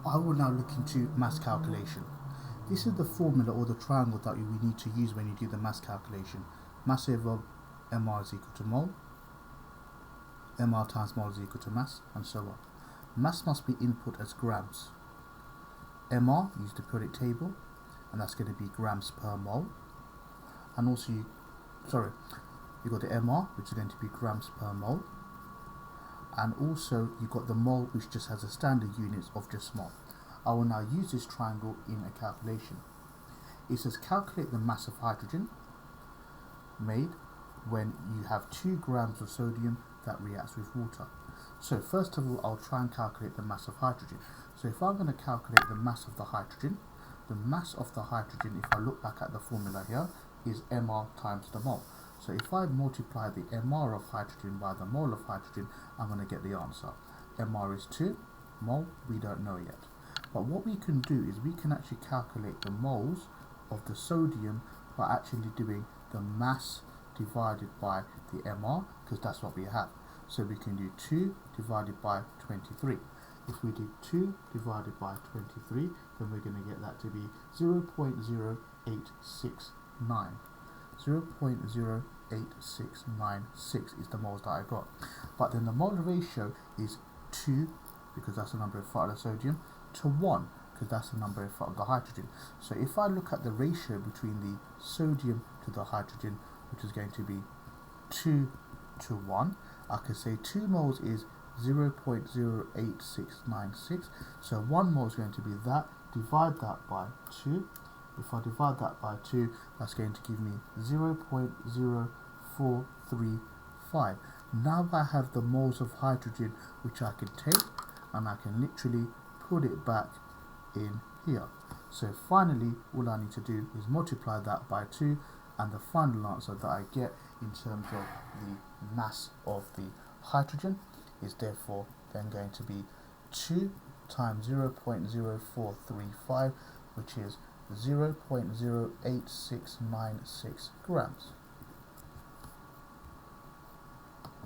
I will now look into mass calculation. This is the formula or the triangle that we need to use when you do the mass calculation. Mass over mR is equal to mole, mR times mole is equal to mass, and so on. Mass must be input as grams. mR, use the periodic table, and that's going to be grams per mole. And also, you got the mR, which is going to be grams per mole. And also, you got the mole, which just has a standard units of just mole. I will now use this triangle in a calculation. It says calculate the mass of hydrogen made when you have 2 grams of sodium that reacts with water. So first of all, I'll try and calculate the mass of hydrogen. So if I'm going to calculate the mass of the hydrogen, if I look back at the formula here, is mR times the mole. So if I multiply the mR of hydrogen by the mole of hydrogen, I'm going to get the answer. mR is 2, mole we don't know yet. But what we can do is we can actually calculate the moles of the sodium by actually doing the mass divided by the mR, because that's what we have. So we can do 2 divided by 23. If we did 2 divided by 23, then we're going to get that to be 0.0869. 0.08696 is the moles that I got. But then the mole ratio is 2, because that's the number in front of the sodium, to 1, because that's the number in front of the hydrogen. So if I look at the ratio between the sodium to the hydrogen, which is going to be 2 to 1, I can say 2 moles is 0.08696. So 1 mole is going to be that. Divide that by 2. If I divide that by 2, that's going to give me 0.0435. Now I have the moles of hydrogen, which I can take and I can literally put it back in here. So finally, all I need to do is multiply that by 2, and the final answer that I get in terms of the mass of the hydrogen is therefore then going to be 2 times 0.0435, which is 0.08696 grams.